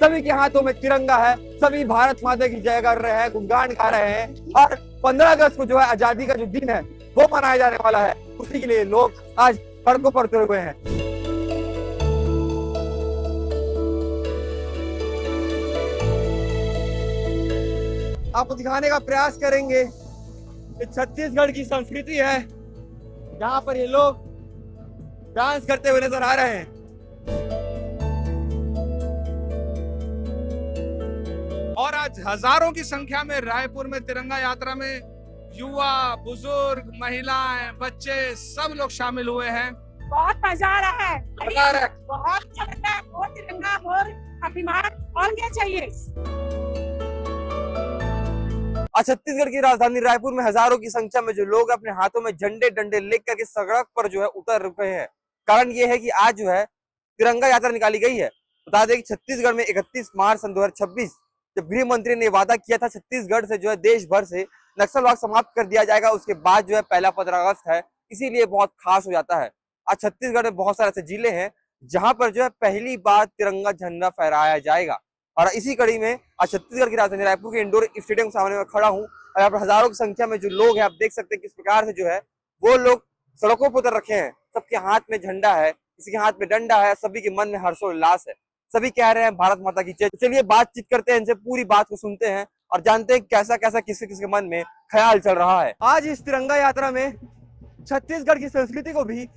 सभी के हाथों में तिरंगा है, सभी भारत माता की जय कर रहे हैं, गुणगान गा रहे हैं। और 15 अगस्त को जो है आजादी का जो दिन है वो मनाया जाने वाला है, उसी के लिए लोग आज सड़कों पर उतरे हुए हैं। आपको दिखाने का प्रयास करेंगे कि छत्तीसगढ़ की संस्कृति है, जहां पर ये लोग डांस करते हुए नजर आ रहे हैं। और आज हजारों की संख्या में रायपुर में तिरंगा यात्रा में युवा, बुजुर्ग, महिलाएं, बच्चे सब लोग शामिल हुए हैं। बहुत मजा आ रहा है, मजा आ रहा है। बहुत अच्छा लगता है। वो तिरंगा और अभिमान और क्या चाहिए। आज छत्तीसगढ़ की राजधानी रायपुर में हजारों की संख्या में जो लोग अपने हाथों में झंडे डंडे लेकर के सड़क पर जो है उतर रुके हैं। कारण ये है कि आज जो है तिरंगा यात्रा निकाली गई है। बता दें कि छत्तीसगढ़ में 31 मार्च सन 2026 जब गृह मंत्री ने वादा किया था छत्तीसगढ़ से जो है देश भर से नक्सलवाद समाप्त कर दिया जाएगा, उसके बाद जो है पहला 15 अगस्त है, इसीलिए बहुत खास हो जाता है। आज छत्तीसगढ़ में बहुत सारे ऐसे जिले हैं जहां पर जो है पहली बार तिरंगा झंडा फहराया जाएगा। और इसी कड़ी में आज छत्तीसगढ़ की राजधानी रायपुर के इंडोर स्टेडियम के सामने में खड़ा हूं और यहाँ पर हजारों की संख्या में जो लोग हैं, आप देख सकते हैं किस प्रकार से जो है वो लोग सड़कों पर उतर रखे हैं। सबके हाथ में झंडा है, किसी के हाथ में डंडा है, सभी के मन में हर्षोल्लास है, सभी कह रहे हैं भारत माता की जय। चलिए बातचीत करते हैं, इनसे पूरी बात को सुनते हैं और जानते हैं कैसा कैसा किसके किसके मन में ख्याल चल रहा है। आज इस तिरंगा यात्रा में छत्तीसगढ़ की संस्कृति को भी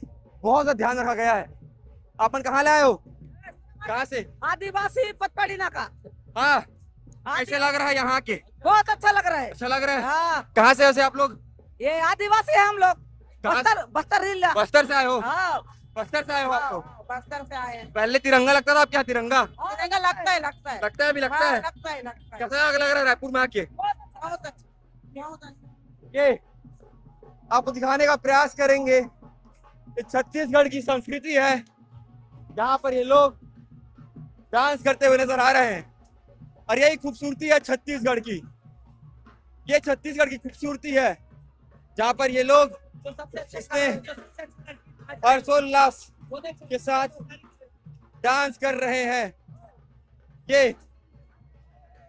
बहुत ज्यादा ध्यान रखा गया है। आपन कहाँ लाए हो, कहाँ से? आदिवासी पटवाड़ी नाका। हाँ, कैसे लग रहा है यहाँ के? बहुत अच्छा लग रहा है। अच्छा लग रहा है। हाँ, कहाँ से वैसे आप लोग? ये आदिवासी है हम लोग। कहाँ? बस्तर जिला। बस्तर से आए हो? हाँ, बस्तर से आए हो आप लोग? बस्तर से आए हैं। पहले तिरंगा लगता था, अब क्या तिरंगा तिरंगा लगता है, लगता है, लगता है? अभी लगता है। लगता है, लगता है। कैसा लग रहा है रायपुर में आके? बहुत अच्छा, बहुत अच्छा। ये आपको दिखाने का प्रयास करेंगे कि छत्तीसगढ़ की संस्कृति है, जहां पर ये लोग डांस करते हुए नजर आ रहे हैं। और यही खूबसूरती है छत्तीसगढ़ की, ये छत्तीसगढ़ की खूबसूरती है, जहां पर ये लोग हर्षोल्लास के साथ डांस कर रहे हैं। ये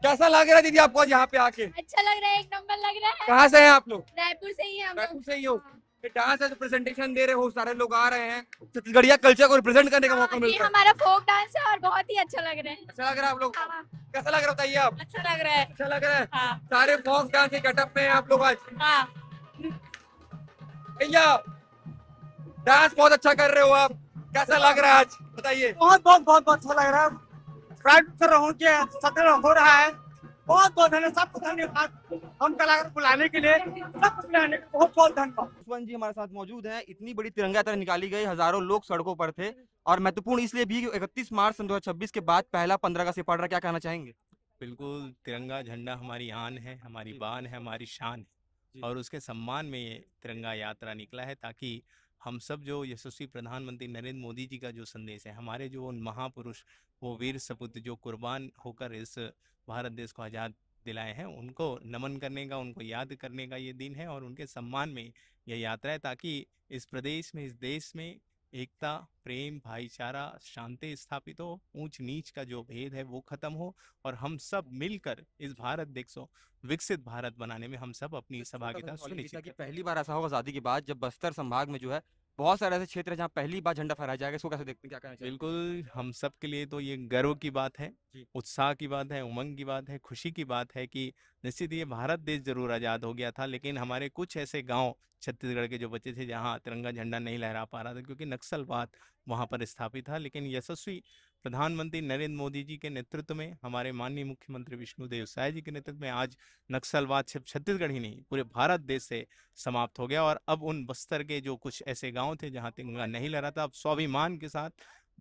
कैसा लग रहा है दीदी आपको यहाँ पे आके? अच्छा लग रहा है, एक नंबर लग रहा है। कहाँ से हैं आप लोग? रायपुर से ही हैं हम रायपुर लोग। से ही हो? ये डांस है तो प्रेजेंटेशन दे रहे हो, सारे लोग आ रहे हैं, छत्तीसगढ़िया कल्चर को रिप्रेजेंट करने का मौका ये मिलता है। हमारा फोक डांस है और बहुत ही अच्छा लग रहा है। अच्छा लग रहा है आप लोग? हाँ, कैसा लग रहा है बताइए आप? अच्छा लग रहा है। अच्छा लग रहा है। हाँ, सारे फोक डांस के गेटअप में हैं आप लोग आज। हाँ। भैया डांस बहुत अच्छा कर रहे हो आप, कैसा लग रहा है आज बताइए? बहुत बहुत बहुत बहुत अच्छा लग रहा है। प्राइड कर रहा हूँ कि सत्र हो रहा है। बहुत बहुत धन्यवाद, सबको धन्यवाद हम कलाकार बुलाने के लिए, सबको बुलाने के लिए बहुत बहुत धन्यवाद। उस्मान जी हमारे साथ मौजूद हैं। इतनी बड़ी तिरंगा यात्रा निकाली गई, हजारों लोग सड़कों पर थे और महत्वपूर्ण इसलिए भी 31 मार्च सन 2026 के बाद पहला 15 अगस्त से पड़ रहा, क्या कहना चाहेंगे? बिल्कुल, तिरंगा झंडा हमारी आन है, हमारी बान है, हमारी शान है और उसके सम्मान में ये तिरंगा यात्रा निकला है ताकि हम सब जो यशस्वी प्रधानमंत्री नरेंद्र मोदी जी का जो संदेश है, हमारे जो उन महापुरुष, वो वीर सपूत जो कुर्बान होकर इस भारत देश को आज़ाद दिलाए हैं, उनको नमन करने का, उनको याद करने का ये दिन है और उनके सम्मान में यह यात्रा है ताकि इस प्रदेश में, इस देश में एकता, प्रेम, भाईचारा, शांति स्थापित हो, ऊंच नीच का जो भेद है वो खत्म हो और हम सब मिलकर इस भारत देश को विकसित भारत बनाने में हम सब अपनी सहभागिता सुनिश्चित कि करें। पहली बार ऐसा होगा आजादी के बाद जब बस्तर संभाग में जो है बहुत सारे ऐसे क्षेत्र है जहाँ पहली बार झंडा फहराया जाएगा, इसको कैसे देखते हैं, क्या कहना चाहिए? बिल्कुल, हम सब के लिए तो ये गर्व की बात है, जी। उत्साह की बात है, उमंग की बात है, खुशी की बात है कि निश्चित ये भारत देश जरूर आज़ाद हो गया था, लेकिन हमारे कुछ ऐसे गांव छत्तीसगढ़ के जो बच्चे थे जहां तिरंगा झंडा नहीं लहरा पा रहा था क्योंकि नक्सलवाद वहां पर स्थापित था। लेकिन यशस्वी प्रधानमंत्री नरेंद्र मोदी जी के नेतृत्व में, हमारे माननीय मुख्यमंत्री विष्णुदेव साय जी के नेतृत्व में आज नक्सलवाद सिर्फ छत्तीसगढ़ ही नहीं पूरे भारत देश से समाप्त हो गया और अब उन बस्तर के जो कुछ ऐसे गांव थे जहां तिरंगा नहीं लहरा था, अब स्वाभिमान के साथ,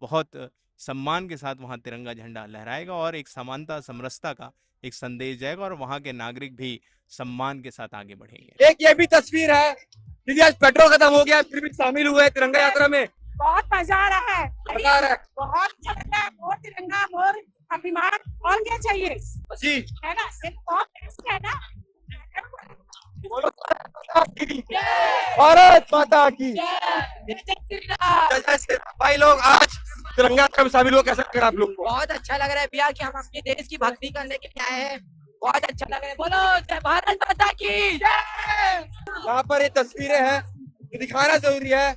बहुत सम्मान के साथ वहां तिरंगा झंडा लहराएगा और एक समानता, समरसता का एक संदेश जाएगा और वहां के नागरिक भी सम्मान के साथ आगे बढ़ेंगे। एक ये भी तस्वीर है, दीदी आज पेट्रोल खत्म हो गया फिर भी शामिल हुए हैं तिरंगा यात्रा में, बहुत मजा आ रहा है, मजा आ रहा है। बहुत अच्छा लग रहा है। वो तिरंगा और अभिमान और क्या चाहिए, जी है ना? ये तो बहुत बेस्ट है ना। भारत माता की जय श्री राम। जय श्री राम। भाई लोग आज तिरंगा यात्रा में शामिल हो, कैसा लग रहा है आप लोग को? बहुत अच्छा लग रहा है भैया कि हम अपने देश की भक्ति करने के लिए आए हैं। बहुत अच्छा लग रहा है। बोलो जय भारत माता की जय। यहाँ पर ये तस्वीरें हैं, ये दिखाना जरूरी है।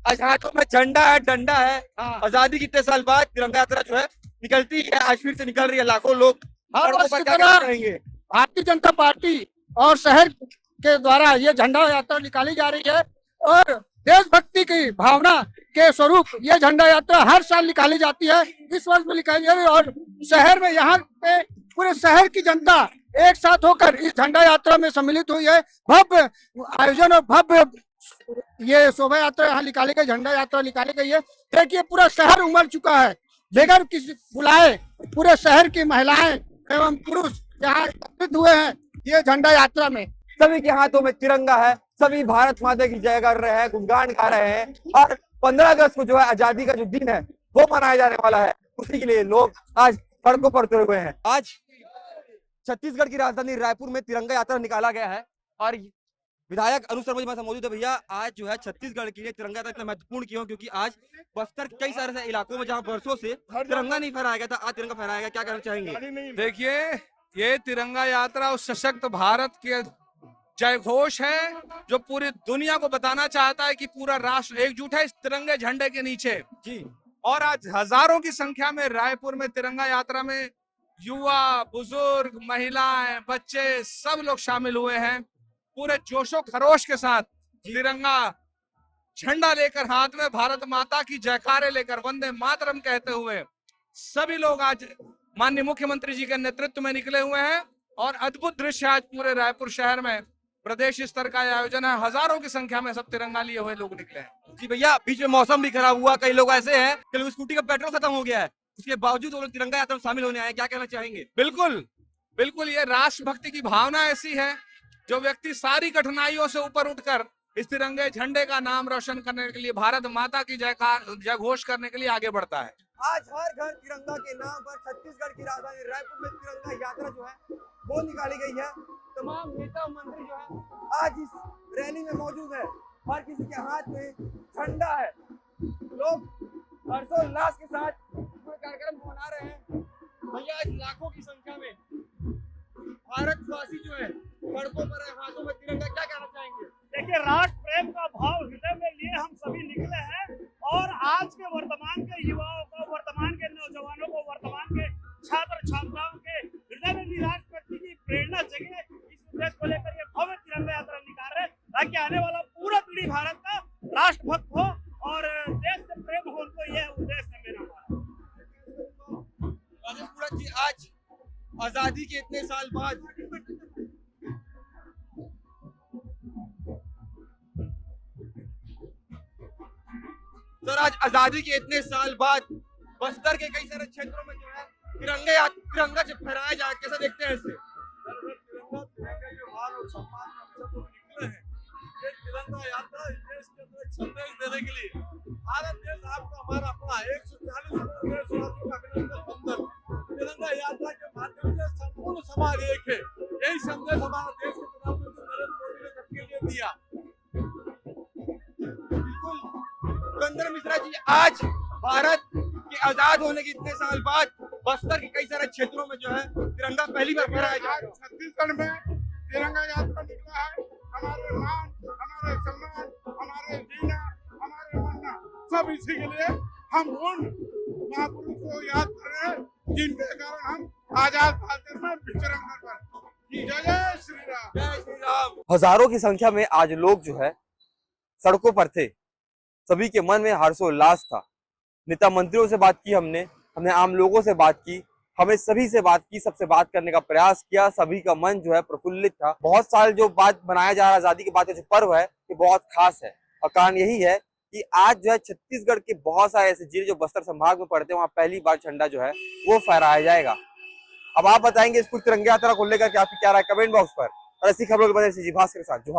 आज हाथों में झंडा है, डंडा है। आजादी के इतने साल बाद तिरंगा यात्रा जो है निकलती है, आज फिर से निकल रही है। लाखों लोग हर सड़कों वर्ष पर की क्या तरह कहना चाहेंगे? भारतीय जनता पार्टी और शहर के द्वारा ये झंडा यात्रा निकाली जा रही है और देशभक्ति की भावना के स्वरूप ये झंडा यात्रा हर साल निकाली जाती है। इस वर्ष भी निकाली जा रही है और शहर में यहाँ पे पूरे शहर की जनता एक साथ होकर इस झंडा यात्रा में सम्मिलित हुई है। भव्य आयोजन और भव्य ये शोभा यात्रा यहाँ निकाली गई, झंडा यात्रा निकाली गई है। देखिए पूरा शहर उमड़ चुका है, बगैर किसी बुलाए पूरे शहर की महिलाएं एवं पुरुष यहाँ एकत्रित हुए हैं ये झंडा यात्रा में। सभी के हाथों में तिरंगा है, सभी भारत माता की जय कर रहे हैं, गुणगान गा रहे हैं। और 15 अगस्त को जो है आजादी का जो दिन है वो मनाया जाने वाला है, उसी के लिए लोग आज सड़कों पर उतरे हुए हैं। आज छत्तीसगढ़ की राजधानी रायपुर में तिरंगा यात्रा निकाला गया है और विधायक अनु शर्मा जी हमारे साथ मौजूद है। भैया, आज जो है छत्तीसगढ़ के लिए तिरंगा यात्रा इतना महत्वपूर्ण क्यों? क्योंकि आज बस्तर के कई सारे ऐसे इलाकों में जहां वर्षों से तिरंगा नहीं फहराया गया था, आज तिरंगा फहराया गया, क्या कहना चाहेंगे? देखिए, ये तिरंगा यात्रा उस सशक्त भारत के जय घोष है जो पूरी दुनिया को बताना चाहता है कि पूरा राष्ट्र एकजुट है इस तिरंगे झंडे के नीचे जी। और आज हजारों की संख्या में रायपुर में तिरंगा यात्रा में युवा, बुजुर्ग, महिलाएं, बच्चे सब लोग शामिल हुए हैं। पूरे जोशो खरोश के साथ तिरंगा झंडा लेकर हाथ में भारत माता की जयकारे लेकर वंदे मातरम कहते हुए सभी लोग आज माननीय मुख्यमंत्री जी के नेतृत्व में निकले हुए हैं और अद्भुत दृश्य आज पूरे रायपुर शहर में प्रदेश स्तर का आयोजन है। हजारों की संख्या में सब तिरंगा लिए हुए लोग निकले हैं। जी भैया, बीच में मौसम भी खराब हुआ, कई लोग ऐसे हैं कि लोग स्कूटी का पेट्रोल खत्म हो गया है, उसके बावजूद वो लोग तिरंगा यात्रा में शामिल होने आए, क्या कहना चाहेंगे? बिल्कुल बिल्कुल, ये राष्ट्रभक्ति की भावना ऐसी है जो व्यक्ति सारी कठिनाइयों से ऊपर उठकर इस तिरंगे झंडे का नाम रोशन करने के लिए, भारत माता की जय घोष करने के लिए आगे बढ़ता है। आज हर घर तिरंगा के नाम पर छत्तीसगढ़ की राजधानी रायपुर में तिरंगा यात्रा जो है वो निकाली गई है। तमाम नेता मंत्री जो है आज इस रैली में मौजूद है, हर किसी के हाथ में झंडा है। लोग हर्षोल्लास के साथ कार्यक्रम को मना रहे हैं। भैया, आज लाखों की संख्या में भारतवासी जो है सड़कों पर है, हाथों में तिरंगा, क्या कहना चाहेंगे? देखिए, राष्ट्र प्रेम का भाव हृदय में लिए हम सभी निकले हैं और आज के वर्तमान के युवाओं को, वर्तमान के नौजवानों को, वर्तमान के छात्र छात्राओं के हृदय में भी राष्ट्रभक्ति की प्रेरणा जगे, इस उद्देश्य को लेकर ये भव्य तिरंगा यात्रा निकाल रहे हैं ताकि आने वाला पूरा पीढ़ी भारत का राष्ट्रभक्त हो और देश से प्रेम हो। उनको यह उद्देश्य है मेरा। राजेश पुरा जी, आज आजादी के इतने साल बाद सर, आज आजादी के इतने साल बाद बस्तर के कई सारे क्षेत्रों में जो है तिरंगा जब फहराया जाए, कैसा देखते हैं इसे? तिरंगा के मान और सम्मान में हम सब लोग निकले हैं। ये तिरंगा यात्रा इस देश के अंदर एक संदेश देने के लिए, भारत देश आपका हमारा अपना 140 करोड़ देशवासियों का अभिनंदन बंधन, तिरंगा यात्रा के माध्यम से संपूर्ण समाज एक है, यही संदेश हमारा देश के प्रधानमंत्री नरेंद्र मोदी ने सबके लिए दिया। बिल्कुल सुरेंद्र मिश्रा जी, आज भारत के आजाद होने के इतने साल बाद बस्तर के कई सारे क्षेत्रों में जो है तिरंगा पहली बार फहराया जा रहा है। छत्तीसगढ़ में तिरंगा यात्रा निकला है। हमारे मान, हमारे सम्मान, हमारे जीना, हमारे मरना, सब इसी के लिए हम उन महापुरुषों को याद कर रहे हैं जिनके कारण हम आजाद भारत में विचरण कर रहे हैं। जय जय श्री राम, जय श्री राम। हजारों की संख्या में आज लोग जो है सड़कों पर थे, सभी के मन में हर्षोल्लास था। नेता मंत्रियों से बात की हमने आम लोगों से बात की, हमें सभी से बात की, सबसे बात करने का प्रयास किया। सभी का मन जो है प्रफुल्लित था। बहुत साल जो बात बनाया जा रहा है आजादी के बाद का जो पर्व है ये बहुत खास है और कारण यही है कि आज जो है छत्तीसगढ़ के बहुत सारे ऐसे जिले जो बस्तर संभाग में पड़ते हैं वहाँ पहली बार झंडा जो है वो फहराया जाएगा। अब आप बताएंगे इस पूरी तिरंगा यात्रा को लेकर के आपकी क्या राय, कमेंट बॉक्स पर। और ऐसी खबरों के बाद जी भास्कर के साथ जोहार।